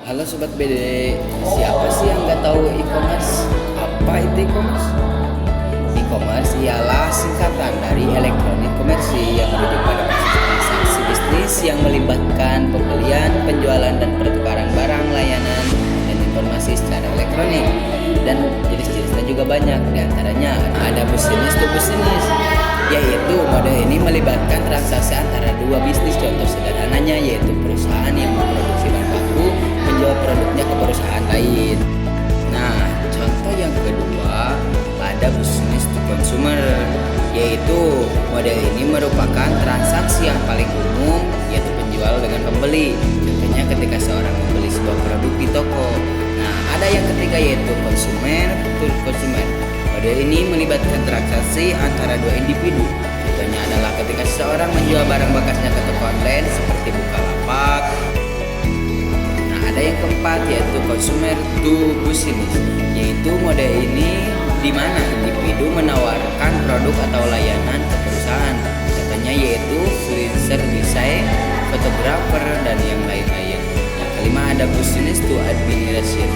Halo Sobat BD, siapa sih yang nggak tahu e-commerce? Apa itu e-commerce? E-commerce ialah singkatan dari elektronik komersi yang merujuk pada proses transaksi bisnis yang melibatkan pembelian, penjualan, dan pertukaran barang, layanan, dan informasi secara elektronik. Dan jenis-jenisnya juga banyak, diantaranya ada bisnis to bisnis, yaitu mode ini melibatkan transaksi antara dua bisnis. Contoh sederhananya yaitu perusahaan yang memproduksi bahan baku menjual produknya ke perusahaan lain. Nah, contoh yang kedua ada business to consumer, yaitu model ini merupakan transaksi yang paling umum, yaitu penjual dengan pembeli. Contohnya ketika seorang membeli sebuah produk di toko. Nah, ada yang ketiga yaitu consumer to consumer. Model ini melibatkan transaksi antara dua individu. Contohnya adalah ketika seseorang menjual barang bekasnya ke toko online seperti Bukalapak. Nah, ada yang keempat yaitu consumer to business, yaitu model ini di mana individu menawarkan produk atau layanan ke perusahaan. Contohnya yaitu freelancer desain, fotografer, dan yang lain-lain. Yang kelima ada business to administration.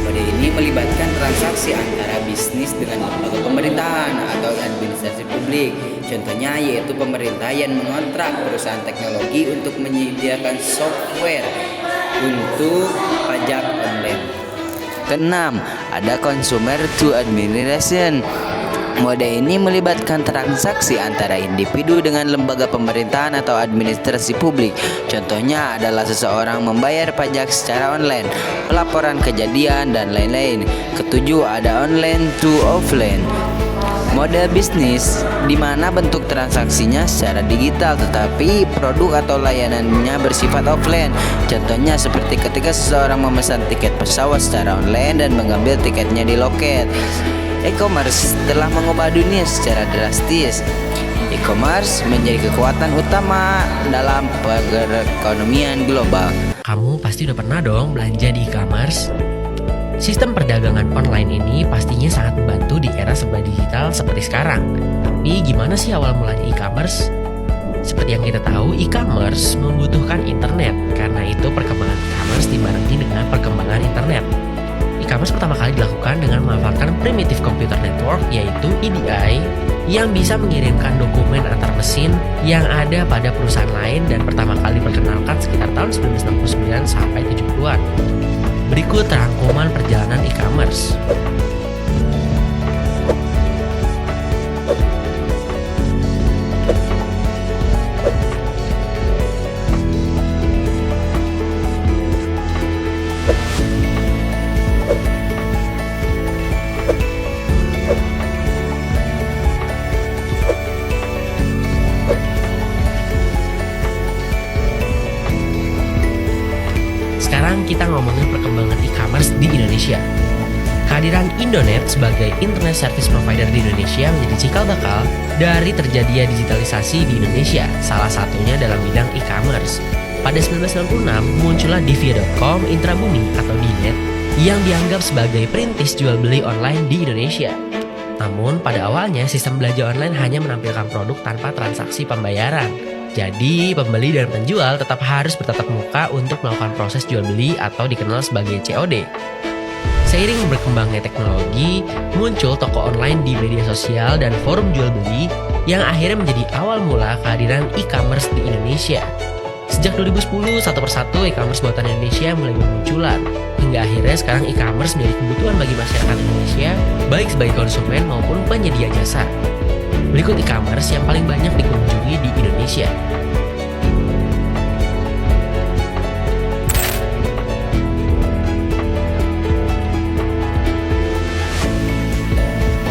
Model ini melibatkan transaksi antara bisnis dengan lembaga pemerintahan atau administrasi publik. Contohnya yaitu pemerintah yang mengontrak perusahaan teknologi untuk menyediakan software untuk pajak online. Keenam, ada consumer to administration. Mode ini melibatkan transaksi antara individu dengan lembaga pemerintahan atau administrasi publik. Contohnya adalah seseorang membayar pajak secara online, pelaporan kejadian, dan lain-lain. Ketujuh, ada online to offline. Mode bisnis di mana bentuk transaksinya secara digital tetapi produk atau layanannya bersifat offline. Contohnya seperti ketika seseorang memesan tiket pesawat secara online dan mengambil tiketnya di loket. E-commerce telah mengubah dunia secara drastis. E-commerce menjadi kekuatan utama dalam perekonomian global. Kamu pasti udah pernah dong belanja di e-commerce? Sistem perdagangan online ini pastinya sangat membantu di era serba digital seperti sekarang. Tapi gimana sih awal mulanya e-commerce? Seperti yang kita tahu, e-commerce membutuhkan internet. Karena itu perkembangan e-commerce dibarengi dengan perkembangan internet. E-commerce pertama kali dilakukan dengan memanfaatkan Primitive Computer Network yaitu EDI yang bisa mengirimkan dokumen antar mesin yang ada pada perusahaan lain dan pertama kali diperkenalkan sekitar tahun 1969 sampai 70-an. Berikut rangkuman perjalanan e-commerce. Sekarang kita ngomongin perkembangan e-commerce di Indonesia. Kehadiran Indonet sebagai internet service provider di Indonesia menjadi cikal bakal dari terjadinya digitalisasi di Indonesia, salah satunya dalam bidang e-commerce. Pada 1996, muncullah Divia.com Intrabumi atau Dinet yang dianggap sebagai perintis jual beli online di Indonesia. Namun pada awalnya sistem belanja online hanya menampilkan produk tanpa transaksi pembayaran. Jadi, pembeli dan penjual tetap harus bertatap muka untuk melakukan proses jual beli atau dikenal sebagai COD. Seiring berkembangnya teknologi, muncul toko online di media sosial dan forum jual beli yang akhirnya menjadi awal mula kehadiran e-commerce di Indonesia. Sejak 2010, satu persatu e-commerce buatan Indonesia mulai bermunculan. Hingga akhirnya sekarang e-commerce menjadi kebutuhan bagi masyarakat Indonesia, baik sebagai konsumen maupun penyedia jasa. Berikut e-commerce yang paling banyak dikunjungi di Indonesia.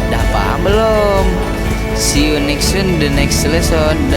Udah paham belum? See you next in the next lesson.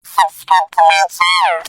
Subscribe to my channel.